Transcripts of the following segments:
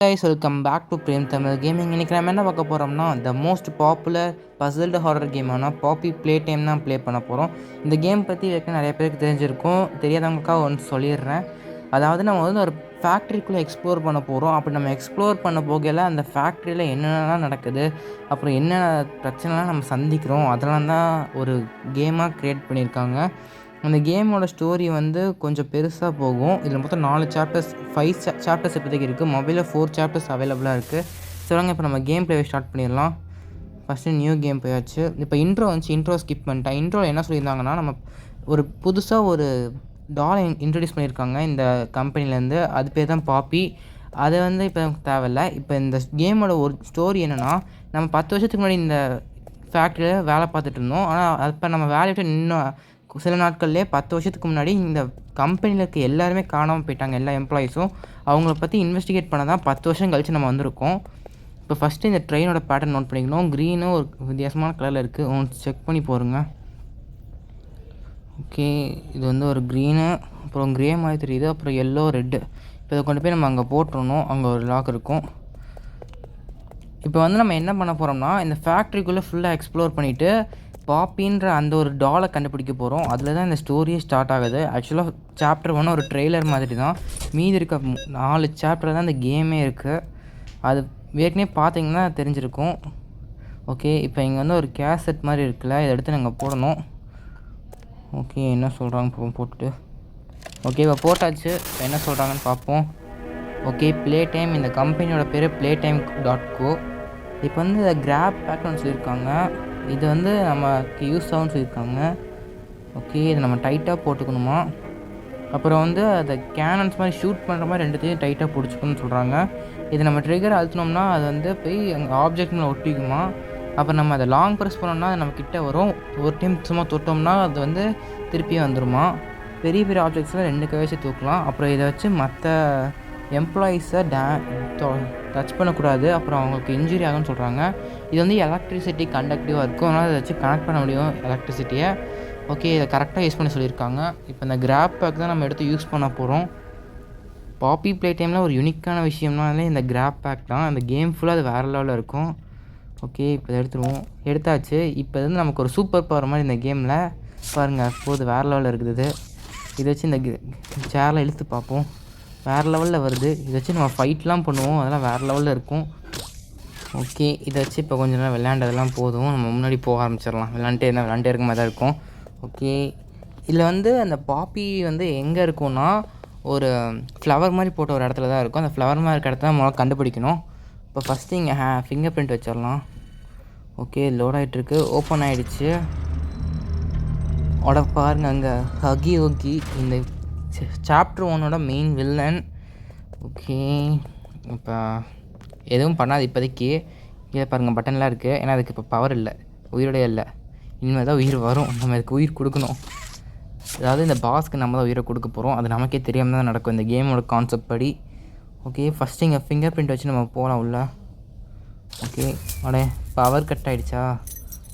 Guys, welcome back to Prem Tamil Gaming. இன்னைக்கு நம்ம என்ன பார்க்க போகிறோம்னா the most popular puzzled horror கேமான பாப்பி ப்ளே டைம் தான் ப்ளே பண்ண போகிறோம். இந்த கேம் பற்றி ஏற்கனவே நிறைய பேருக்கு தெரிஞ்சிருக்கும். தெரியாதவங்களுக்காக ஒன்று சொல்லிடுறேன். அதாவது நம்ம வந்து ஒரு ஃபேக்ட்ரிக்குள்ளே எக்ஸ்ப்ளோர் பண்ண போகிறோம். அப்படி நம்ம எக்ஸ்ப்ளோர் பண்ண போகையில் அந்த ஃபேக்ட்ரியில் என்னென்னலாம் நடக்குது, அப்புறம் என்னென்ன பிரச்சனைலாம் நம்ம சந்திக்கிறோம், அதெல்லாம் தான் ஒரு கேமாக க்ரியேட் பண்ணியிருக்காங்க. அந்த கேமோட ஸ்டோரி வந்து கொஞ்சம் பெருசாக போகும். இதில் மொத்தம் 4 சாப்டர்ஸ் 5 சாப்டர்ஸ் இப்போதைக்கு இருக்குது. மொபைலில் 4 சாப்டர்ஸ் அவைலபிளாக இருக்குது. சொல்லுங்கள், இப்போ நம்ம கேம் ப்ளேவை ஸ்டார்ட் பண்ணிடலாம். ஃபஸ்ட்டு நியூ கேம் போயாச்சு. இப்போ இன்ட்ரோ ஸ்கிப் பண்ணிட்டேன். இன்ட்ரோவில் என்ன சொல்லியிருந்தாங்கன்னா, நம்ம ஒரு புதுசாக ஒரு டாலை இன்ட்ரடியூஸ் பண்ணியிருக்காங்க இந்த கம்பெனிலேருந்து. அது பேர் தான் பாப்பி. அது வந்து இப்போ தேவையில்லை. இப்போ இந்த கேமோட ஒரு ஸ்டோரி என்னென்னா, நம்ம 10 வருஷத்துக்கு முன்னாடி இந்த ஃபேக்ட்ரியில் வேலை பார்த்துட்டு இருந்தோம். ஆனால் அப்போ நம்ம வேலையை விட்டு சில நாட்கள்லேயே 10 வருஷத்துக்கு முன்னாடி இந்த கம்பெனியில் இருக்க எல்லாருமே காணாமல் போயிட்டாங்க. எல்லா எம்ப்ளாயீஸும் அவங்கள பற்றி இன்வெஸ்டிகேட் பண்ண தான் 10 வருஷம் கழித்து நம்ம வந்திருக்கோம். இப்போ ஃபஸ்ட்டு இந்த ட்ரெயினோட பேட்டர்ன் நோட் பண்ணிக்கணும். க்ரீனும் ஒரு வித்தியாசமான கலரில் இருக்குது. ஒன்று செக் பண்ணி போருங்க. ஓகே, இது வந்து ஒரு க்ரீனு, அப்புறம் க்ரே மாதிரி தெரியுது, அப்புறம் எல்லோ, ரெட்டு. இப்போ இதை கொண்டு போய் நம்ம அங்கே போட்டுருணும். அங்கே ஒரு லாக் இருக்கும். இப்போ வந்து நம்ம என்ன பண்ண போகிறோம்னா, இந்த ஃபேக்ட்ரிக்குள்ளே ஃபுல்லாக எக்ஸ்ப்ளோர் பண்ணிவிட்டு பாப்பின்ற அந்த ஒரு டாலை கண்டுபிடிக்க போகிறோம். அதில் தான் இந்த ஸ்டோரியே ஸ்டார்ட் ஆகுது. ஆக்சுவலாக சாப்டர் 1 ஒரு ட்ரெய்லர் மாதிரி தான். மீதி இருக்க 4 சாப்டர் தான் இந்த கேமே இருக்குது. அது ஏற்கனவே பார்த்தீங்கன்னா தெரிஞ்சிருக்கும். ஓகே, இப்போ இங்கே வந்து ஒரு கேசட் மாதிரி இருக்குல்ல, இதை எடுத்து நாங்கள் போடணும். ஓகே, என்ன சொல்கிறாங்க போட்டுட்டு. ஓகே, இப்போ போட்டாச்சு. இப்போ என்ன சொல்கிறாங்கன்னு பார்ப்போம். Okay, play time. இந்த கம்பெனியோட பேர் playtime.co. இப்போ வந்து இதை கிராப் பேக்னு சொல்லியிருக்காங்க. இது வந்து நமக்கு யூஸ் ஆகும்னு சொல்லியிருக்காங்க. ஓகே, இதை நம்ம டைட்டாக போட்டுக்கணுமா. அப்புறம் வந்து அதை கேனன்ஸ் மாதிரி ஷூட் பண்ணுற மாதிரி ரெண்டுத்தையும் டைட்டாக பிடிச்சிக்கணும்னு சொல்கிறாங்க. இதை நம்ம ட்ரிகர் அழுத்தினோம்னா அது வந்து போய் அங்கே ஆப்ஜெக்ட் மேலே ஒட்டிக்குமா. அப்புறம் நம்ம அதை லாங் ப்ரெஸ் பண்ணோம்னா அது நம்ம கிட்டே வரும். ஒரு டைம் சும்மா தொட்டோம்னா அது வந்து திருப்பியும் வந்துடுமா. பெரிய பெரிய ஆப்ஜெக்ட்ஸில் 2 கை வச்சு தூக்கலாம். அப்புறம் இதை வச்சு மற்ற எம்ப்ளாயீஸை டச் பண்ணக்கூடாது, அப்புறம் அவங்களுக்கு இன்ஜுரி ஆகும்னு சொல்கிறாங்க. இது வந்து எலக்ட்ரிசிட்டி கண்டக்டிவாக இருக்கும், அதனால் அதை வச்சு கனெக்ட் பண்ண முடியும் எலக்ட்ரிசிட்டியை. ஓகே, இதை கரெக்டாக யூஸ் பண்ண சொல்லியிருக்காங்க. இப்போ இந்த கிராப் பேக் தான் நம்ம எடுத்து யூஸ் பண்ண போகிறோம். பாப்பி ப்ளே டைமில் ஒரு யூனிக்கான விஷயம்னாலே இந்த கிராப் பேக் தான். அந்த கேம் ஃபுல்லாக அது வேறு லெவலில் இருக்கும். ஓகே, இப்போ இதை எடுத்தாச்சு. இப்போ வந்து நமக்கு ஒரு சூப்பர் பவர் மாதிரி இந்த கேமில் பாருங்கள், அப்போது வேறு லெவலில் இருக்குது. இதை வச்சு இந்த சேரில் இழுத்து பார்ப்போம். வேறு லெவலில் வருது. இதை வச்சு நம்ம ஃபைட்லாம் பண்ணுவோம், அதெல்லாம் வேறு லெவலில் இருக்கும். ஓகே, இதை வச்சு இப்போ கொஞ்சம் நேரம் விளையாண்டதெல்லாம் போதும். நம்ம முன்னாடி போக ஆரம்பிச்சிடலாம். விளையாண்டே இருக்க மாதிரி தான் இருக்கும். ஓகே, இதில் வந்து அந்த பாப்பி வந்து எங்கே இருக்கும்னா, ஒரு ஃப்ளவர் மாதிரி போட்ட ஒரு இடத்துல தான் இருக்கும். அந்த ஃப்ளவர் மாதிரி இருக்க இடத்துல நம்ம கண்டுபிடிக்கணும். இப்போ ஃபஸ்ட்டு இங்கே ஃபிங்கர் பிரிண்ட் வச்சிடலாம். ஓகே, லோட் ஆகிட்டுருக்கு. ஓப்பன் ஆகிடுச்சு. பாருங்க, அங்கே ஹகி இந்த சாப்டர் 1ஓட மெயின் வில்லன். ஓகே, இப்போ எதுவும் பண்ணாது இப்போதைக்கு. இதை பாருங்கள், பட்டன்லாம் இருக்குது. ஏன்னா அதுக்கு இப்போ பவர் இல்லை, உயிரோடே இல்லை. இனிமேல் தான் உயிர் வரும். நம்ம அதுக்கு உயிர் கொடுக்கணும். அதாவது இந்த பாஸ்க்கு நம்ம தான் உயிரை கொடுக்க போகிறோம். அது நமக்கே தெரியாமல் தான் நடக்கும் இந்த கேமோட கான்செப்ட் படி. ஓகே, ஃபஸ்ட்டு இங்கே ஃபிங்கர் பிரிண்ட் வச்சு நம்ம போகலாம் உள்ள. ஓகே, பவர் கட் ஆகிடுச்சா?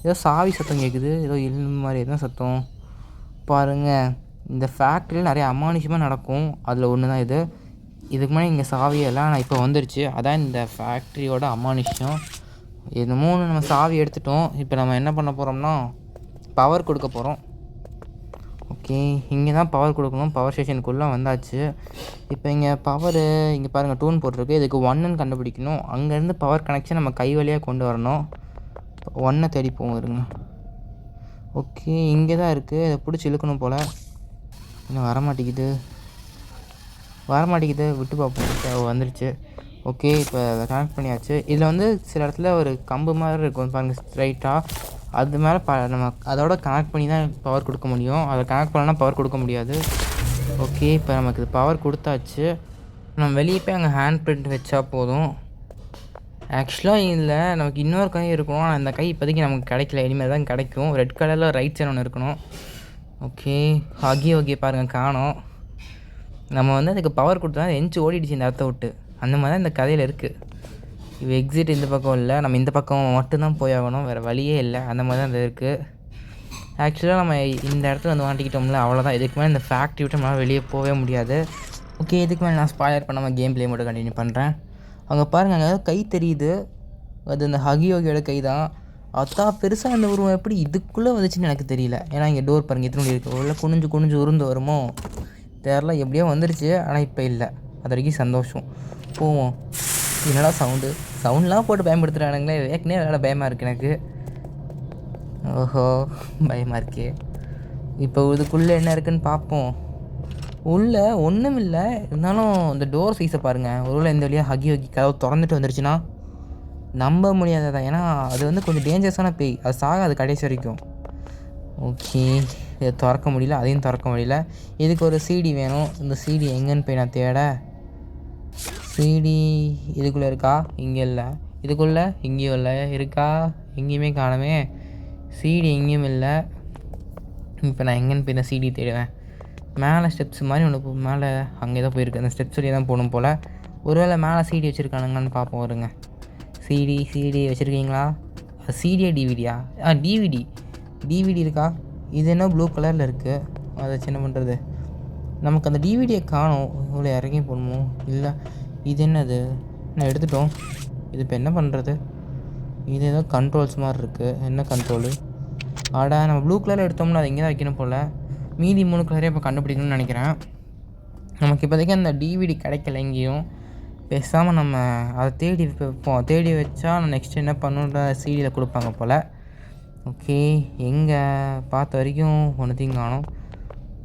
ஏதோ சாவி சத்தம் கேட்குது, ஏதோ இழுந்த மாதிரி எதுவும் சத்தம். பாருங்கள், இந்த ஃபேக்ட்ரியில் நிறைய அமானுஷமாக நடக்கும். அதில் ஒன்று தான் இது. இதுக்கு முன்னாடி இங்கே சாவியெல்லாம் நான் இப்போ வந்துடுச்சு. அதான் இந்த ஃபேக்ட்ரியோட அமானுஷம். என்னமோ நம்ம சாவி எடுத்துட்டோம். இப்போ நம்ம என்ன பண்ண போகிறோம்னா, பவர் கொடுக்க போகிறோம். ஓகே, இங்கே தான் பவர் கொடுக்கணும். பவர் ஸ்டேஷனுக்குள்ளே வந்தாச்சு. இப்போ இங்கே இங்கே பாருங்கள், டூன் போட்டிருக்கு. இதுக்கு 1ன்னு கண்டுபிடிக்கணும். அங்கேருந்து பவர் கனெக்ஷன் நம்ம கை வழியாக கொண்டு வரணும். 1 தேடி போவோம் இருங்க. ஓகே, இங்கே தான் இருக்குது. இதை பிடிச்சி இழுக்கணும் போல். இன்னும் வரமாட்டேங்குது. விட்டு பார்ப்போம். வந்துடுச்சு. ஓகே, இப்போ அதை கனெக்ட் பண்ணியாச்சு. இதில் வந்து சில இடத்துல ஒரு கம்பு மாதிரி இருக்கும் பாருங்கள், ஸ்ட்ரைட்டாக. அது மேலே நம்ம அதோட கனெக்ட் பண்ணி தான் பவர் கொடுக்க முடியும். அதை கனெக்ட் பண்ணலாம் பவர் கொடுக்க முடியாது. ஓகே, இப்போ நமக்கு இது பவர் கொடுத்தாச்சு. நம்ம வெளியே போய் அங்கே ஹேண்ட் பிரிண்ட் வச்சா போதும். ஆக்சுவலாக இதில் நமக்கு இன்னொரு கை இருக்கணும். ஆனால் அந்த கை இப்போதைக்கு நமக்கு கிடைக்கல. இனிமேல் தான் கிடைக்கும். ரெட் கலரில் ரைட் சைடு ஒன்று இருக்கணும். ஓகே, ஓகே பாருங்கள், காணோம். நம்ம வந்து அதுக்கு பவர் கொடுத்தா எஞ்சி ஓடிடுச்சு இந்த இடத்த விட்டு. அந்த மாதிரி தான் இந்த கதையில் இருக்குது. இப்போ எக்ஸிட் இந்த பக்கம் இல்லை, நம்ம இந்த பக்கம் மட்டும்தான் போயாகணும், வேறு வழியே இல்லை. அந்த மாதிரி தான் இது இருக்குது. ஆக்சுவலாக நம்ம இந்த இடத்துல வந்து மாட்டிக்கிட்டோம்ல, அவ்வளோதான். இதுக்கு மேலே இந்த ஃபேக்ட்ரி விட்டு நம்மளால் வெளியே போகவே முடியாது. ஓகே, இதுக்கு மேலே நான் ஸ்பாயர் பண்ணாமல் கேம் ப்ளே மட்டும் கண்டினியூ பண்ணுறேன். அங்கே பாருங்கள், அங்கே கை தெரியுது. அது அந்த ஹகியோகியோட கை தான். அதான் பெருசாக அந்த உருவம் எப்படி இதுக்குள்ளே வந்துச்சுன்னு எனக்கு தெரியல. ஏன்னா இங்கே டோர் பாருங்கள் எத்தனை இருக்குது. உள்ள குனிஞ்சு உருந்து வருமோ தெரில. எப்படியோ வந்துருச்சு. ஆனால் இப்போ இல்லை. அது வரைக்கும் சந்தோஷம். போவோம். என்னடா சவுண்ட்லாம் போட்டு பயன்படுத்துகிறானுங்களே. ஏற்கனவே விளையாட பயமாக இருக்குது எனக்கு. ஓஹோ, பயமாக இருக்கே. இப்போ இதுக்குள்ளே என்ன இருக்குதுன்னு பார்ப்போம். உள்ளே ஒன்றும் இல்லை. இருந்தாலும் இந்த டோர் சைஸை பாருங்கள். ஒருவேளை இந்த வழியாக ஹகி கதவு திறந்துட்டு வந்துருச்சுன்னா நம்ப முடியாததான். ஏன்னா அது வந்து கொஞ்சம் டேஞ்சரஸான பேய். அது சாகாது கடைசி வரைக்கும். ஓகே, இதை திறக்க முடியல. அதையும் திறக்க முடியல. இதுக்கு ஒரு சிடி வேணும். இந்த சிடி எங்கேன்னு போய் நான் தேட. சிடி இதுக்குள்ளே இருக்கா? இங்கே இல்லை. இதுக்குள்ளே இங்கேயும் இல்லை. இருக்கா? எங்கேயுமே காணுமே. சிடி எங்கேயும் இல்லை. இப்போ நான் எங்கேன்னு போய் இந்த சிடி தேடுவேன். மேலே ஸ்டெப்ஸ் மாதிரி ஒன்று மேலே அங்கே தான் போயிருக்கு. அந்த ஸ்டெப்ஸ் வழியாக தான் போகணும் போல். ஒருவேளை மேலே சிடி வச்சுருக்கானுங்கன்னு பார்ப்போம். வருங்க. சிடி வச்சுருக்கீங்களா? சிடியா டிவிடியா? டிவிடி இருக்கா? இது என்ன ப்ளூ கலரில் இருக்குது? அதை வச்சு என்ன பண்ணுறது? நமக்கு அந்த டிவிடியை காணும். இவ்வளோ இறங்கி போகணுமோ? இல்லை, இது என்னது? நான் எடுத்துட்டோம். இது இப்போ என்ன பண்ணுறது? இது ஏதோ கண்ட்ரோல்ஸ் மாதிரி இருக்குது. என்ன கண்ட்ரோலு? ஆடா, நம்ம ப்ளூ கலரில் எடுத்தோம்னா அது இங்கே தான் வைக்கணும் போல். மீதி 3 கலரே இப்போ கண்டுபிடிக்கணும்னு நினைக்கிறேன். நமக்கு இப்போதைக்கு அந்த டிவிடி கிடைக்கல எங்கேயும். பேசாமல் நம்ம அதை தேடி வைப்போம். தேடி வச்சா நெக்ஸ்ட் என்ன பண்ணுன்ற சிடியில் கொடுப்பாங்க போல். ஓகே, எங்கே பார்த்த வரைக்கும் ஒன்றுத்தையும் காணும்.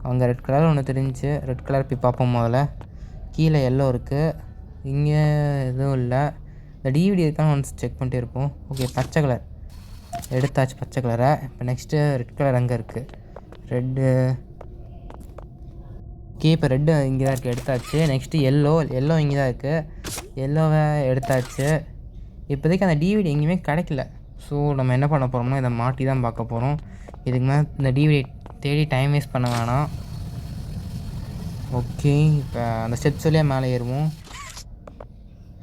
அங்கே ரெட் கலர் ஒன்று தெரிஞ்சிச்சு. ரெட் கலர் போய் பார்ப்போம் முதல்ல. கீழே எல்லோ இருக்குது. இங்கே எதுவும் இல்லை. இந்த டிவிடி இருக்கான்னு ஒன்ஸ் செக் பண்ணிட்டே இருப்போம். ஓகே, பச்சை கலர் எடுத்தாச்சு. பச்சை கலரை. இப்போ நெக்ஸ்ட்டு ரெட் கலர் அங்கே இருக்குது. ரெட்டு. ஓகே, இப்போ ரெட்டு இங்கே தான் இருக்குது. எடுத்தாச்சு. நெக்ஸ்ட்டு எல்லோ இங்கே தான் இருக்குது. எல்லோவை எடுத்தாச்சு. இப்போதைக்கு அந்த டிவிடி எங்கேயுமே கிடைக்கல. ஸோ நம்ம என்ன பண்ண போகிறோம்னா இதை மாட்டி தான் பார்க்க போகிறோம். இதுக்கு மேலே இந்த டிவிடி தேடி டைம் வேஸ்ட் பண்ண வேணாம். ஓகே, இப்போ அந்த ஸ்டெப்ஸ் வழியாக மேலே ஏறுவோம்.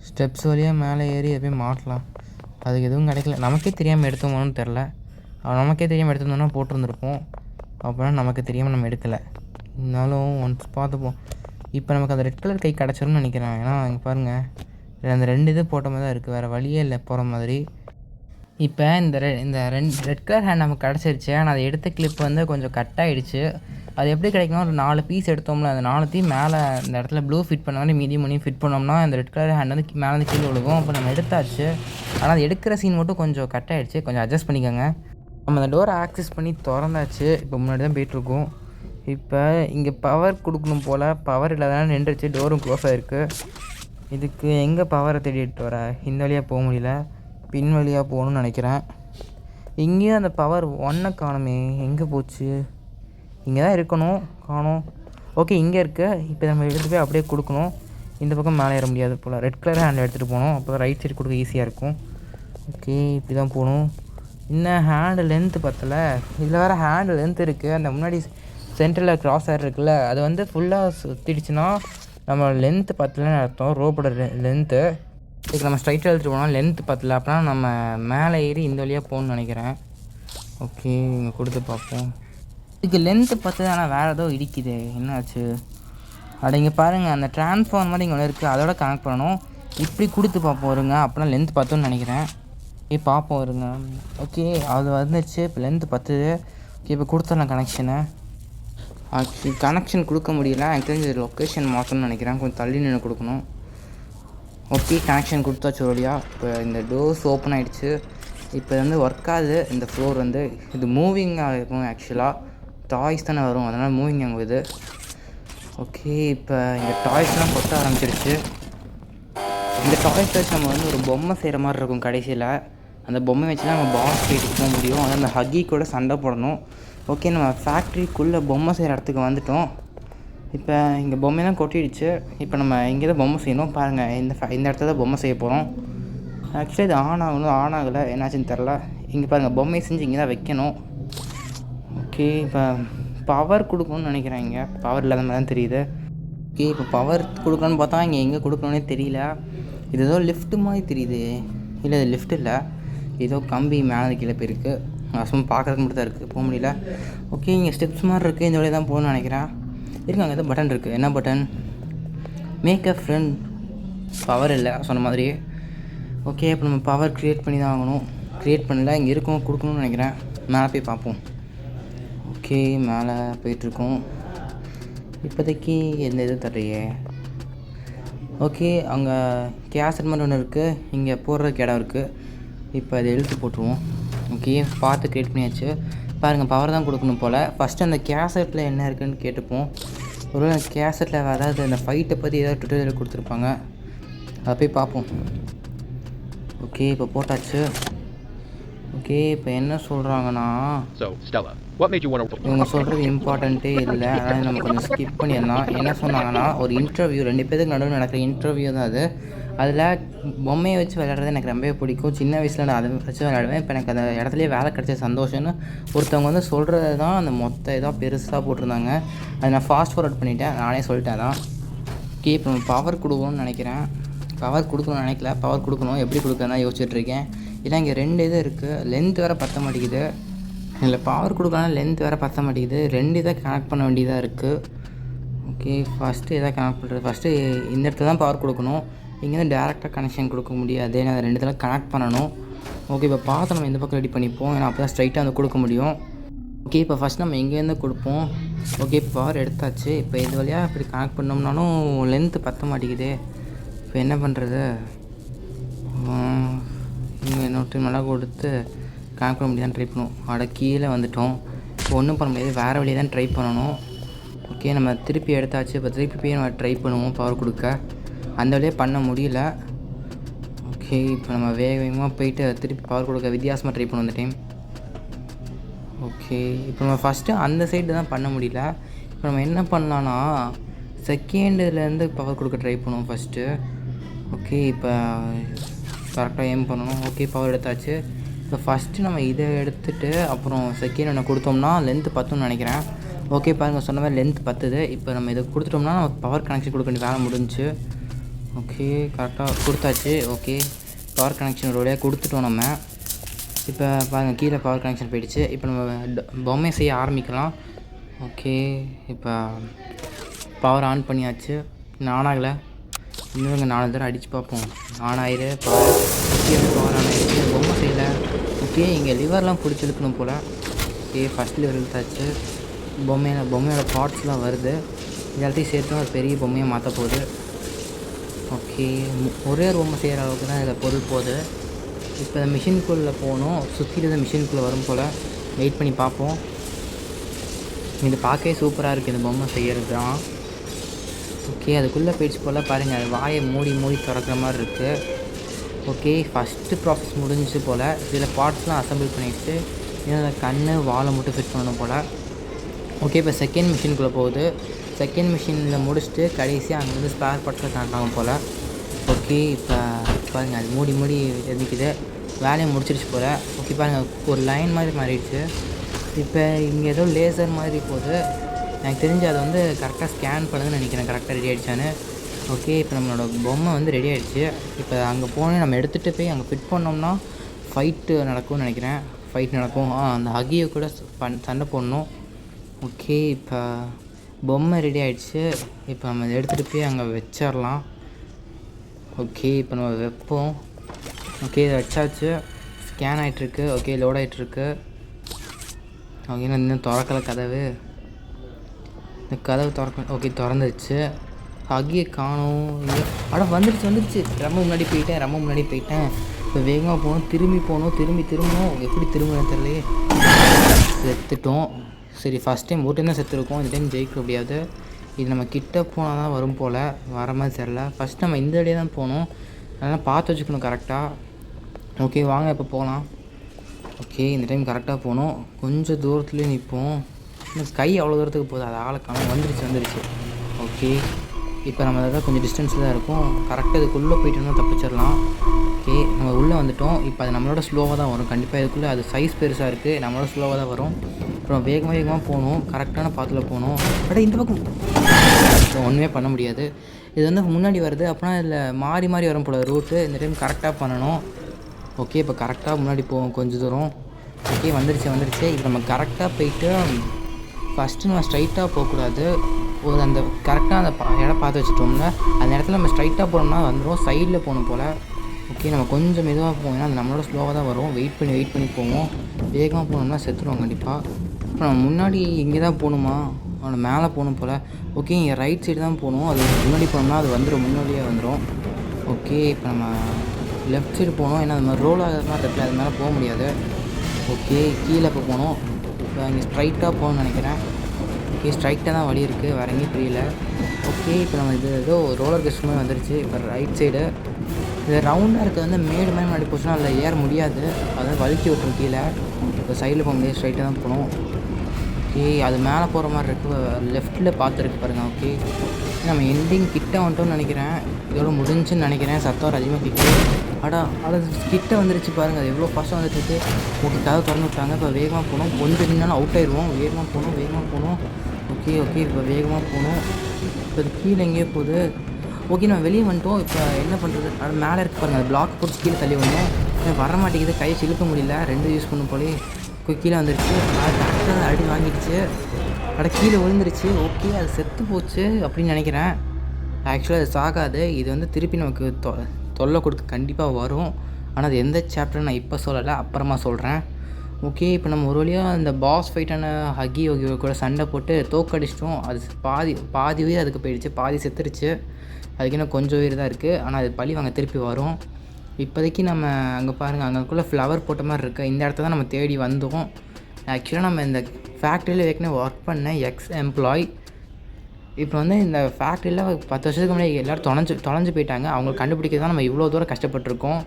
ஸ்டெப்ஸ் வழியாக மேலே ஏறி எப்பயும் மாட்டலாம். அதுக்கு எதுவும் கிடைக்கல. நமக்கே தெரியாமல் எடுத்தோமோன்னு தெரில. நமக்கே தெரியாமல் எடுத்துருந்தோன்னா போட்டிருந்துருப்போம். அப்படின்னா நமக்கு தெரியாமல் நம்ம எடுக்கலை. இருந்தாலும் ஒன்ஸ் பார்த்துப்போம். இப்போ நமக்கு அந்த ரெட் கலர் கை கிடச்சிரும்னு நினைக்கிறேன். ஏன்னா இங்கே பாருங்கள், அந்த 2 இது போட்ட மாதிரி தான் இருக்குது. வேறு வழியே இல்லை போகிற மாதிரி. இப்போ இந்த ரெட் கலர் ஹேண்ட் நமக்கு கிடச்சிருச்சு. ஆனால் அதை எடுத்த கிளிப் வந்து கொஞ்சம் கட் ஆகிடுச்சு. அது எப்படி கிடைக்கும்னா, ஒரு 4 பீஸ் எடுத்தோம்ல, அந்த 4த்தையும் மேலே இந்த இடத்துல ப்ளூ ஃபிட் பண்ண மாதிரி மீதி மணியும் ஃபிட் பண்ணோம்னா இந்த ரெட் கலர் ஹேண்ட் வந்து மேலே கீழே விழுகும். அப்போ நம்ம எடுத்தாச்சு. ஆனால் அது எடுக்கிற சீன் மட்டும் கொஞ்சம் கட் ஆகிடுச்சு. கொஞ்சம் அட்ஜஸ்ட் பண்ணிக்கோங்க. நம்ம அந்த டோரை ஆக்சஸ் பண்ணி திறந்தாச்சு. இப்போ முன்னாடி தான் போயிட்டுருக்கோம். இப்போ இங்கே பவர் கொடுக்கணும் போல். பவர் இல்லாதனால நின்றுச்சு. டோரும் க்ளோஸ் ஆகிருக்கு. இதுக்கு எங்கே பவரை தேடிட்டு வர? இந்த வழியாக போக முடியல. பின் வழியாக போகணும்னு நினைக்கிறேன். இங்கேயும் அந்த பவர் 1 காணுமே. எங்கே போச்சு? இங்கே தான் இருக்கணும். காணும். ஓகே, இங்கே இருக்குது. இப்போ நம்ம எடுத்து போய் அப்படியே கொடுக்கணும். இந்த பக்கம் மேலே ஏற முடியாது போல். ரெட் கலர் ஹேண்டில் எடுத்துகிட்டு போகணும். அப்போ தான் ரைட் சைடு கொடுக்க ஈஸியாக இருக்கும். ஓகே, இப்படி தான் போகணும். இன்னும் ஹேண்டு லென்த்து பத்தலை. இதில் வேறு ஹேண்டு லென்த் இருக்குது. அந்த முன்னாடி சென்டரில் க்ராஸ் ஆர் இருக்குல்ல, அது வந்து ஃபுல்லாக சுற்றிடுச்சுன்னா நம்ம லென்த்து பத்தலைன்னு அர்த்தம். ரோப்போட லென்த்து. இதுக்கு நம்ம ஸ்ட்ரைட்டாக எடுத்துகிட்டு போனால் லென்த்து பத்தலை. அப்படின்னா நம்ம மேலே ஏறி இந்த வழியாக போகணுன்னு நினைக்கிறேன். ஓகே, இங்கே கொடுத்து பார்ப்போம். இதுக்கு லென்த்து பத்தது. ஆனால் வேறு ஏதோ இடிக்குது. என்னாச்சு? அட இங்கே பாருங்கள், அந்த ட்ரான்ஸ்ஃபார்மர் மாதிரி இங்கே ஒன்று இருக்குது. அதோட கனெக்ட் பண்ணணும். இப்படி கொடுத்து பார்ப்போம் வருங்க. அப்படின்னா லென்த் பத்துன்னு நினைக்கிறேன். பார்ப்போம் வருங்க. ஓகே, அது வந்துச்சு. இப்போ லென்த்து பத்துது. ஓகே, இப்போ கொடுத்துடலாம் கனெக்ஷனை. கனெக்ஷன் கொடுக்க முடியல. எனக்கு தெரிஞ்ச லொக்கேஷன் மாற்றணும்னு நினைக்கிறேன். கொஞ்சம் தள்ளி நின்று கொடுக்கணும். ஓகே, கனெக்ஷன் கொடுத்தாச்சு வழியா. இப்போ இந்த டோர்ஸ் ஓப்பன் ஆகிடுச்சு. இப்போ வந்து ஒர்க் ஆகுது. இந்த ஃப்ளோர் வந்து இது மூவிங்காக இருக்கும். ஆக்சுவலாக டாய்ஸ் தானே வரும், அதனால் மூவிங் ஆகுது. ஓகே, இப்போ இந்த டாய்ஸ்லாம் கொட்ட ஆரம்பிச்சிருச்சு. இந்த டாய்ஸ் வச்சு நம்ம வந்து ஒரு பொம்மை செய்கிற மாதிரி இருக்கும். கடைசியில் அந்த பொம்மை வச்சு தான் நம்ம பாஸ் ஃபைட்டுக்கு போக முடியும். அதான் அந்த ஹக்கி கூட சண்டை போடணும். ஓகே, நம்ம ஃபேக்ட்ரிக்குள்ளே பொம்மை செய்கிற இடத்துக்கு வந்துவிட்டோம். இப்போ இங்கே பொம்மையெல்லாம் கொட்டிடுச்சு. இப்போ நம்ம இங்கே தான் பொம்மை செய்யணும். பாருங்கள், இந்த இடத்துல தான் பொம்மை செய்ய போகிறோம். ஆக்சுவலி இது ஆன் ஆகலை. என்னாச்சுன்னு தெரில. இங்கே பாருங்கள், பொம்மையை செஞ்சு இங்கே தான் வைக்கணும். ஓகே, இப்போ பவர் கொடுக்கணும்னு நினைக்கிறேன். இங்கே பவர் இல்லாத மாதிரி தான் தெரியுது. ஓகே, இப்போ பவர் கொடுக்கணும்னு பார்த்தா இங்கே எங்கே கொடுக்கணுன்னே தெரியல. இது ஏதோ லிஃப்ட்டு மாதிரி தெரியுது. இல்லை, இது லிஃப்ட் இல்லை. ஏதோ கம்பி மேலே கீழே போயிருக்கு. சும்மா பார்க்குறதுக்கு மட்டும் தான் இருக்குது. போக முடியல. ஓகே, இங்கே ஸ்டெப்ஸ் மாதிரி இருக்குது. இந்த வழியாக தான் போகணும்னு நினைக்கிறேன். இருக்காங்க, ஏதோ பட்டன் இருக்குது. என்ன button? Make a friend. Power இல்லை சொன்ன மாதிரி. ஓகே இப்போ நம்ம பவர் க்ரியேட் பண்ணி தான் ஆகணும். க்ரியேட் பண்ணல, இங்கே இருக்கும் கொடுக்கணும்னு நினைக்கிறேன். மேலே போய் பார்ப்போம். ஓகே மேலே போயிட்டுருக்கோம். இப்போதைக்கு எந்த இது தரையே. ஓகே அங்கே கேசட் மாதிரி ஒன்று இருக்குது, இங்கே போடுறதுக்கு இடம் இருக்குது. இப்போ அதை எழுத்து போட்டுருவோம். ஓகே பார்த்து க்ரியேட் பண்ணியாச்சு. பாருங்கள் பவர் தான் கொடுக்கணும் போல். ஃபஸ்ட்டு அந்த கேசட்டில் என்ன இருக்குதுன்னு கேட்டுப்போம். ஒரு கேசட்டில் அதாவது அந்த ஃபைட்டை பற்றி ஏதாவது டுட்டோரியல் கொடுத்துருப்பாங்க, அதை போய் பார்ப்போம். ஓகே இப்போ போட்டாச்சு. ஓகே இப்போ என்ன சொல்கிறாங்கன்னா, இவங்க சொல்கிறது இம்பார்ட்டண்ட்டே இல்லை, அதனால் நம்ம கொஞ்சம் ஸ்கிப் பண்ணிடலாம். என்ன சொன்னாங்கன்னா ஒரு இன்டர்வியூ, 2 பேருக்கு நடுவில் நடக்கிற இன்டர்வியூ தான் அது. அதில் பொம்மையை வச்சு விளையாடுறது எனக்கு ரொம்பவே பிடிக்கும். சின்ன வயசில் நான் அதை வச்சு விளையாடுவேன். இப்போ எனக்கு அந்த இடத்துலையே வேலை கிடச்ச சந்தோஷம்னு ஒருத்தவங்க வந்து சொல்கிறது தான் அந்த மொத்த இதாக பெருசாக போட்டிருந்தாங்க. அதை நான் ஃபாஸ்ட் ஃபார்வர்ட் பண்ணிவிட்டேன், நானே சொல்லிட்டேன் தான். ஓகே இப்போ நம்ம பவர் கொடுக்கணும்னு நினைக்கிறேன். பவர் கொடுக்கணும்னு நினைக்கல, பவர் கொடுக்கணும். எப்படி கொடுக்கறதா யோசிச்சுட்ருக்கேன். இல்லை இங்கே 2 இது இருக்குது, லென்த் வேறு பற்ற மாட்டேங்குது. இல்லை பவர் கொடுக்கலாம், லென்த் வேறு பற்ற மாட்டேங்குது. 2 இதை கனெக்ட் பண்ண வேண்டியதாக இருக்குது. ஓகே ஃபஸ்ட்டு எதாவது கனெக்ட் பண்ணுறது. ஃபஸ்ட்டு இந்த இடத்துல தான் பவர் கொடுக்கணும், இங்கேருந்து டேரெக்டாக கனெக்ஷன் கொடுக்க முடியாது. நான் 2 இதில் கனெக்ட் பண்ணணும். ஓகே இப்போ பார்த்து நம்ம இந்த பக்கம் ரெடி பண்ணிப்போம், ஏன்னா அப்போ தான் ஸ்ட்ரைட்டாக வந்து கொடுக்க முடியும். ஓகே இப்போ ஃபஸ்ட் நம்ம இங்கேருந்து கொடுப்போம். ஓகே இப்போ பவர் எடுத்தாச்சு. இப்போ இது வழியாக இப்படி கனெக்ட் பண்ணோம்னாலும் லென்த்து பற்ற மாட்டேங்குது. இப்போ என்ன பண்ணுறது? இங்கே நோட்டு நல்லா கொடுத்து கனெக்ட் பண்ண முடியாதுன்னு ட்ரை பண்ணுவோம். கீழே வந்துட்டோம். இப்போ ஒன்றும் பண்ண முடியாது, வேறு வழியை தான் ட்ரை பண்ணணும். ஓகே நம்ம திருப்பி எடுத்தாச்சு. இப்போ திருப்பி போய் நம்ம ட்ரை பண்ணுவோம் பவர் கொடுக்க. அந்த வழியே பண்ண முடியல. ஓகே இப்போ நம்ம வேகமாக போயிட்டு திருப்பி பவர் கொடுக்க வித்தியாசமாக ட்ரை பண்ணுவோம் இந்த டைம். ஓகே இப்போ நம்ம ஃபஸ்ட்டு அந்த சைடு தான் பண்ண முடியல. இப்போ நம்ம என்ன பண்ணலான்னா செகண்டுலேருந்து பவர் கொடுக்க ட்ரை பண்ணுவோம் ஃபஸ்ட்டு. ஓகே இப்போ கரெக்டாக ஏம் பண்ணணும். ஓகே பவர் எடுத்தாச்சு. இப்போ ஃபஸ்ட்டு நம்ம இதை எடுத்துகிட்டு அப்புறம் செகண்ட் ஒன்று கொடுத்தோம்னா லென்த்து பத்துன்னு நினைக்கிறேன். ஓகே பாருங்கள் சொன்ன மாதிரி லென்த் பத்துது. இப்போ நம்ம இதை கொடுத்துட்டோம்னா நம்ம பவர் கனெக்ஷன் கொடுக்க வேண்டிய வேலை முடிஞ்சு. ஓகே கரெக்டாக கொடுத்தாச்சு. ஓகே பவர் கனெக்ஷன் ஒரு வழியாக கொடுத்துட்டோம் நம்ம. இப்போ பாருங்கள் கீழே பவர் கனெக்ஷன் போயிடுச்சு. இப்போ நம்ம பொம்மை செய்ய ஆரம்பிக்கலாம். ஓகே இப்போ பவர் ஆன் பண்ணியாச்சு. ஆன் ஆகலை, இன்னும் 4 தடவை அடித்து பார்ப்போம். ஆன் ஆயிரு பவர். பவர் ஆன் ஆயிடுச்சு. பொம்மை செய்யலை. ஓகே இங்கே லிவர்லாம் பிடிச்சி இழுக்கணும் போல். ஓகே ஃபஸ்ட் லிவர் இழுத்தாச்சு. பொம்மையோட பார்ட்ஸ்லாம் வருது. எல்லாத்தையும் சேர்த்து ஒரு பெரிய பொம்மையை மாற்ற போகுது. ஓகே ஒரே ஒரு பொம்மை செய்கிற அளவுக்கு தான் இதில் பொருள் போகுது. இப்போ இந்த மிஷினுக்குள்ளே போகணும். சுற்றிட்டு தான் மிஷினுக்குள்ளே வரும் போல். வெயிட் பண்ணி பார்ப்போம். இது பார்க்கவே சூப்பராக இருக்குது இந்த பொம்மை செய்கிறது தான். ஓகே அதுக்குள்ளே போயிடுச்சு போல். பாருங்கள் அது வாயை மூடி திறக்கிற மாதிரி இருக்குது. ஓகே ஃபஸ்ட்டு ப்ராசஸ் முடிஞ்சிச்சு போல். இதில் பார்ட்ஸ்லாம் அசம்பிள் பண்ணிவிட்டு இதில் கண் வாழை மட்டும் ஃபிட் பண்ணணும் போல். ஓகே இப்போ செகண்ட் மிஷினுக்குள்ளே போகுது. செகண்ட் மிஷினில் முடிச்சுட்டு கடைசியாக அங்கேருந்து ஸ்பேர் பார்ட்ஸில் கனெக்ட் ஆகும் போல். ஓகே இப்போ பாருங்கள் அது மூடி எதிக்குது. வேலையை முடிச்சிருச்சு போல். ஓகே பாருங்கள் ஒரு லைன் மாதிரி மாறிடுச்சு. இப்போ இங்கே ஏதோ லேசர் மாதிரி போகுது. எனக்கு தெரிஞ்சு அதை வந்து கரெக்டாக ஸ்கேன் பண்ணுதுன்னு நினைக்கிறேன், கரெக்டாக ரெடி ஆகிடுச்சான்னு. ஓகே இப்போ நம்மளோட பொம்மை வந்து ரெடி ஆகிடுச்சு. இப்போ அங்கே போனே நம்ம எடுத்துகிட்டு போய் அங்கே ஃபிட் பண்ணோம்னா ஃபைட்டு நடக்கும்னு நினைக்கிறேன். ஃபைட் நடக்கும். அந்த ஹகியை கூட சண்டை போடணும். ஓகே இப்போ பொம்மை ரெடி ஆகிடுச்சு. இப்போ நம்ம எடுத்துகிட்டு போய் அங்கே வச்சிடலாம். ஓகே இப்போ நம்ம வைப்போம். ஓகே இதை வச்சாச்சு. ஸ்கேன் ஆகிட்டுருக்கு. ஓகே லோட் ஆகிட்டுருக்கு. ஓகே இன்னும் திறக்கலை கதவு. இந்த கதவு திறக்க. ஓகே திறந்துருச்சு. ஹகியை காணும். ஆனால் வந்துருச்சு. ரொம்ப முன்னாடி போயிட்டேன். இப்போ வேகமாக போகணும், திரும்பணும். எப்படி திரும்பணும் தெரியலையே. செத்துட்டோம். சரி ஃபஸ்ட் டைம் ஒரு டைம் தான் செத்துருக்கோம். இந்த டைம் ஜெயிக்க முடியாது. இது நம்ம கிட்ட போனால் தான் வரும் போல், வர மாதிரி தெரில. ஃபஸ்ட் நம்ம இந்த வழியாக தான் போகணும், அதனால் பார்த்து வச்சுக்கணும் கரெக்டாக. ஓகே வாங்க இப்போ போகலாம். ஓகே இந்த டைம் கரெக்டாக போகணும். கொஞ்சம் தூரத்துலேயே நிற்போம். இன்னும் கை அவ்வளோ தூரத்துக்கு போகுது, அது ஆளை காணும். வந்துருச்சு. ஓகே இப்போ நம்ம தான் கொஞ்சம் டிஸ்டன்ஸில் தான் இருக்கும். கரெக்டாக இதுக்குள்ளே போயிட்டோம்னா தப்பிச்சிடலாம். ஓகே நம்ம உள்ளே வந்துவிட்டோம். இப்போ அது நம்மளோட ஸ்லோவாக தான் வரும் கண்டிப்பாக. இதுக்குள்ளே அது சைஸ் பெருசாக இருக்குது, நம்மளோட ஸ்லோவாக தான் வரும். அப்புறம் வேகமாக போகணும், கரெக்டான பாத்தில் போகணும். பட் இந்த பக்கம் ஒன்றுமே பண்ண முடியாது. இது வந்து முன்னாடி வருது, அப்படின்னா இதில் மாறி வரும் போல ரூட்டு. இந்த டைம் கரெக்டாக பண்ணணும். ஓகே இப்போ கரெக்டாக முன்னாடி போவோம் கொஞ்சம் தூரம். ஓகே வந்துருச்சு. இப்போ நம்ம கரெக்டாக போயிட்டு ஃபஸ்ட்டு நம்ம ஸ்ட்ரைட்டாக போகக்கூடாது, ஒரு அந்த கரெக்டாக அந்த இடம் பார்த்து வச்சுட்டோம்னா அந்த இடத்துல நம்ம ஸ்ட்ரைட்டாக போனோம்னா வந்துடும். சைடில் போகணும் போல். ஓகே, நம்ம கொஞ்சம் மெதுவாக போவோம், அது நம்மளோட ஸ்லோவாக தான் வரும். வெயிட் பண்ணி போவோம். வேகமாக போனோம்னா செத்துருவோம் கண்டிப்பாக. இப்போ நம்ம முன்னாடி இங்கே தான் போகணுமா? அவனை மேலே போகணும் போல். ஓகே, இங்கே ரைட் சைடு தான் போகணும். அது முன்னாடி போனோம்னா அது வந்துடும், முன்னாடியே வந்துடும். ஓகே, இப்போ நம்ம லெஃப்ட் சைடு போகணும். ஏன்னா அது மாதிரி ரோல் ஆகிற மாதிரி இருக்குல்ல, அது மேலே போக முடியாது. ஓகே, கீழே இப்போ போகணும். இப்போ இங்கே ஸ்ட்ரைட்டாக போகணும்னு நினைக்கிறேன். ஓகே, ஸ்ட்ரைட்டாக தான் வழி இருக்குது, வேறு எங்கேயும் தெரியல. ஓகே, இப்போ நம்ம இது ஏதோ ரோலர் கோஸ்டர் மாதிரி வந்துருச்சு. இப்போ ரைட் சைடு இது ரவுண்டாக இருக்கிறது வந்து மேடு மாதிரி முன்னாடி போச்சுன்னா அதில் ஏற முடியாது, அதாவது வழுக்கி விட்டுரும் கீழே. இப்போ சைடில் போக முடியாது, ஸ்ட்ரைட்டாக தான் போகணும். ஓகே, அது மேலே போகிற மாதிரி இருக்குது, லெஃப்ட்டில் பார்த்துருக்கு பாருங்கள். ஓகே, நம்ம எண்டிங் கிட்ட வந்துட்டோம்னு நினைக்கிறேன். இதோட முடிஞ்சுன்னு நினைக்கிறேன். சத்தம் அதிகமாக கிட்டே அது கிட்ட வந்துருச்சு பாருங்கள். அது எவ்வளோ ஃபாஸ்ட்டாக வந்துட்டு ஓகே, கதை திறந்து விட்டாங்க. இப்போ வேகமாக போகணும், கொஞ்சம் நின்னாலும் அவுட் ஆயிடுவோம். வேகமாக போகணும். ஓகே, இப்போ வேகமாக போகணும். இப்போ அது கீழே எங்கேயோ போகுது. ஓகே, நம்ம வெளியே வந்துட்டோம். இப்போ என்ன பண்ணுறது? அது மேலே இருக்கு பாருங்கள், அது பிளாக் போட்டு கீழே தள்ளி வந்தோம். வர மாட்டேங்குது, கையை சிலுக்க முடியல, 2 யூஸ் பண்ணும் போலே. கீழே வந்துருச்சு. அது அடி வாங்கிடுச்சு. கீழே விழுந்துருச்சு. ஓகே, அது செத்து போச்சு அப்படின்னு நினைக்கிறேன். ஆக்சுவலாக அது சாகாது. இது வந்து திருப்பி நமக்கு தொல்லை கொடுக்க கண்டிப்பாக வரும். ஆனால் அது எந்த சாப்டர் நான் இப்போ சொல்லலை, அப்புறமா சொல்கிறேன். ஓகே, இப்போ நம்ம ஒரு வழியாக அந்த பாஸ் ஃபைட்டான ஹக்கி ஓகி கூட சண்டை போட்டு தோக்கடிச்சிட்டோம். அது பாதி உயிர் அதுக்கு போயிடுச்சு, பாதி செத்துருச்சு. அதுக்கு இன்னும் கொஞ்சம் உயிர் தான் இருக்குது. ஆனால் அது பழி வாங்க திருப்பி வரும். இப்போதைக்கு நம்ம அங்கே பாருங்கள், அங்கேக்குள்ளே ஃப்ளவர் போட்ட மாதிரி இருக்குது. இந்த இடத்த தான் நம்ம தேடி வந்தோம். ஆக்சுவலாக நம்ம இந்த ஃபேக்ட்ரியில் ஏற்கனவே ஒர்க் பண்ண எம்ப்ளாய். இப்போ வந்து இந்த ஃபேக்ட்ரியில் 10 வருஷத்துக்கு முன்னாடி எல்லோரும் தொலைஞ்சு போயிட்டாங்க. அவங்க கண்டுபிடிக்க தான் நம்ம இவ்வளோ தூரம் கஷ்டப்பட்டுருக்கோம்.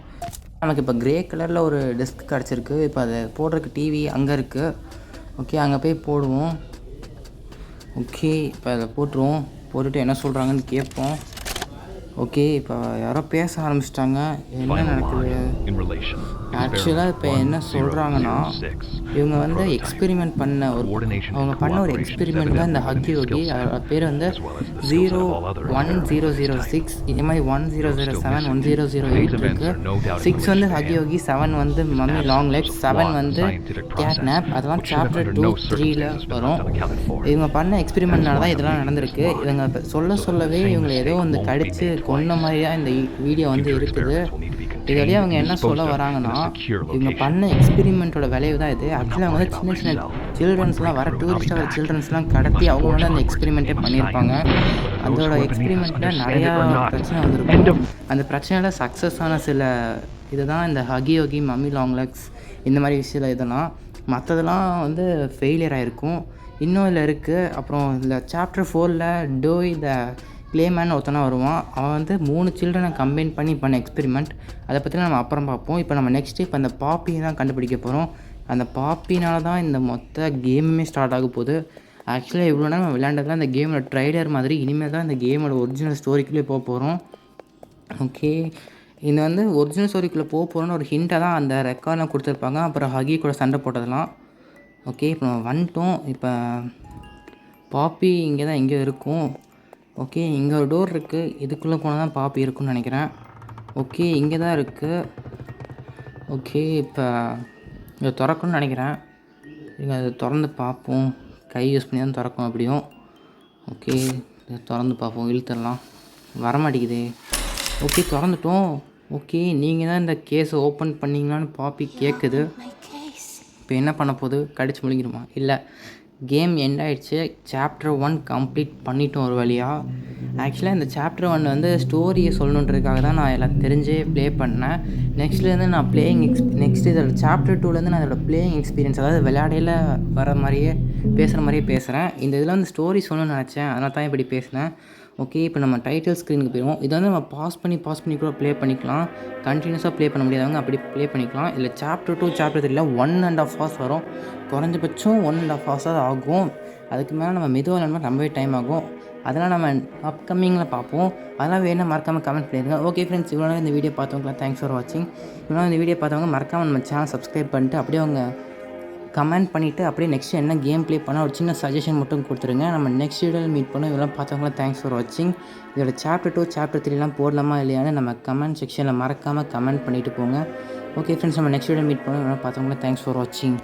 நமக்கு இப்போ க்ரே கலரில் ஒரு டெஸ்க் கிடச்சிருக்கு. இப்போ அதை போடுறதுக்கு டிவி அங்கே இருக்குது. ஓகே, அங்கே போய் போடுவோம். ஓகே, இப்போ அதை போட்டுட்டு என்ன சொல்கிறாங்கன்னு கேட்போம். ஓகே, இப்போ யாரோ பேச ஆரம்பிச்சிட்டாங்க. என்ன நடக்குது? ஆக்சுவலாக இப்போ என்ன சொல்கிறாங்கன்னா, இவங்க வந்து எக்ஸ்பெரிமெண்ட் அவங்க பண்ண ஒரு எக்ஸ்பெரிமெண்ட் தான் இந்த ஹக்கி ஓகி. அதோட பேர் வந்து 01006. இதே மாதிரி 1007 1008 இருக்குது. 6 வந்து ஹக்கி ஓகி, 7 வந்து மம்மி லாங் லெக்ஸ், 7 வந்து கேட் நேப். அதெல்லாம் சாப்டர் 2, 3ல் வரும். இவங்க பண்ண எக்ஸ்பெரிமெண்ட்னால தான் இதெல்லாம் நடந்திருக்கு. இவங்க சொல்லவே இவங்களை ஏதோ வந்து கடிச்சு கொன்ன மாதிரியாக இந்த வீடியோ வந்து இருக்குது. இது வழியாக அவங்க என்ன சொல்ல வராங்கன்னா, இவங்க பண்ண எக்ஸ்பெரிமெண்ட்டோட விளைவு தான் இது. ஆக்சுவலாக அவங்க வந்து சின்ன சின்ன சில்ட்ரன்ஸ்லாம் டூரிஸ்டாக வர சில்ட்ரன்ஸ்லாம் கடத்தி அவங்க வந்து அந்த எக்ஸ்பெரிமெண்ட்டே பண்ணியிருப்பாங்க. அதோட எக்ஸ்பெரிமெண்ட்டில் நிறையா பிரச்சனை வந்திருக்கும். அந்த பிரச்சனையில் சக்ஸஸ் ஆன சில இதுதான் இந்த Hakki Ockhi, mummy long Lex, இந்த மாதிரி விஷயம். இதெல்லாம் மற்றதெல்லாம் வந்து ஃபெயிலியர் ஆகிருக்கும். இன்னும் இதில் இருக்குது. அப்புறம் இதில் சாப்டர் 4ல் டோய் த கிளேமேன் ஒருத்தனா வருவான். அவன் வந்து 3 சில்ட்ரனை கம்பைன் பண்ண எக்ஸ்பெரிமெண்ட். அதை பற்றி நம்ம அப்புறம் பார்ப்போம். இப்போ நம்ம நெக்ஸ்ட்டு இப்போ அந்த பாப்பியை தான் கண்டுபிடிக்க போகிறோம். அந்த பாப்பினால தான் இந்த மொத்த கேமுமே ஸ்டார்ட் ஆக போகுது. ஆக்சுவலாக இவ்வளோ நேரம் நம்ம விளையாண்டதுலாம் இந்த கேமோட ட்ரைலர் மாதிரி. இனிமேல் தான் இந்த கேமோட ஒரிஜினல் ஸ்டோரிக்குள்ளே போக போகிறோம். ஓகே, இது வந்து ஒரிஜினல் ஸ்டோரிக்குள்ளே போக போகிறோன்னு ஒரு ஹிண்ட்டாக தான் அந்த ரெக்கார்ட்லாம் கொடுத்துருப்பாங்க. அப்புறம் ஹக்கி கூட சண்டை போட்டதெல்லாம். ஓகே, இப்போ நம்ம வந்துட்டோம். இப்போ பாப்பி இங்கே தான் எங்கேயோ இருக்கும். ஓகே, இங்கே ஒரு டோர் இருக்குது. இதுக்குள்ளே போனால் தான் பாப்பி இருக்குன்னு நினைக்கிறேன். ஓகே, இங்கே தான் இருக்குது. ஓகே, இப்போ இதை திறக்கணும்னு நினைக்கிறேன். இங்கே அதை திறந்து பார்ப்போம். கை யூஸ் பண்ணி தான் திறக்கும் அப்படியும். ஓகே, இதை திறந்து பார்ப்போம். இழுத்துடலாம், வரமாட்டேங்குது. ஓகே, திறந்துட்டோம். ஓகே, நீங்கள் தான் இந்த கேஸை ஓப்பன் பண்ணிங்களான்னு பாப்பி கேட்குது. இப்போ என்ன பண்ண போகுது? கடிச்சு முழுங்கிடுமா? இல்லை, கேம் எண்ட் ஆகிடுச்சு. சாப்டர் 1 கம்ப்ளீட் பண்ணிட்டோம் ஒரு வழியாக. ஆக்சுவலாக இந்த சாப்டர் 1 வந்து ஸ்டோரியை சொல்லணுன்றதுக்காக தான் நான் எல்லாம் தெரிஞ்சே ப்ளே பண்ணேன். நெக்ஸ்ட்லேருந்து நான் நெக்ஸ்ட் இதோட சாப்டர் 2லேருந்து நான் இதோட பிளேயிங் எக்ஸ்பீரியன்ஸ், அதாவது விளையாடையில் வர மாதிரியே பேசுகிற மாதிரியே பேசுகிறேன். இந்த இதில் வந்து ஸ்டோரி சொல்லணும்னு நினச்சேன், அதனால தான் இப்படி பேசினேன். ஓகே, இப்போ நம்ம டைட்டில் ஸ்க்ரீனுக்கு போயிடுவோம். இதை வந்து நம்ம பாஸ் பண்ணி கூட ப்ளே பண்ணிக்கலாம். கண்டினியூஸாக ப்ளே பண்ண முடியாதவங்க அப்படி ப்ளே பண்ணிக்கலாம். இல்லை சாப்டர் 2 சாப்டர் 3 1.5 hours வரும். குறைஞ்சபட்சம் 1.5 hours ஆகும். அதுக்கு மேலே நம்ம மெதுவாக விளையாடணும், ரொம்பவே டைம் ஆகும். அதெல்லாம் நம்ம அப்கமிங்கில் பார்ப்போம். அதெல்லாம் வேணால் மறக்காமல் கமெண்ட் பண்ணிடுங்க. ஓகே ஃப்ரெண்ட்ஸ், இவ்வளோ இந்த வீடியோ பார்த்தவங்களாம் தேங்க்ஸ் ஃபார் வாட்சிங். இவ்வளோ இந்த வீடியோ பார்த்தவங்க மறக்காமல் நம்ம சேனல் சப்ஸ்கிரைப் பண்ணிட்டு அப்படியே அவங்க கமெண்ட் பண்ணிவிட்டு அப்படியே நெக்ஸ்ட் என்ன கேம் ப்ளே பண்ணால் ஒரு சின்ன சஜஷன் மட்டும் கொடுத்துருங்க. நம்ம நெக்ஸ்ட் வீடியோவில் மீட் பண்ணோம். இதெல்லாம் பார்த்தவங்களாம் தேங்க்ஸ் ஃபார் வாட்சிங். இதோட சாப்டர் 2 சாப்டர் 3 போடலாமா இல்லையான்னு நம்ம கமெண்ட் செக்ஷனில் மறக்காமல் கமெண்ட் பண்ணிவிட்டு போங்க. ஓகே ஃப்ரெண்ட்ஸ், நம்ம நெக்ஸ்ட் வீடியோ மீட் பண்ணோம். இதெல்லாம் பார்த்தவங்களாம் தேங்க்ஸ் ஃபார் வாட்சிங்.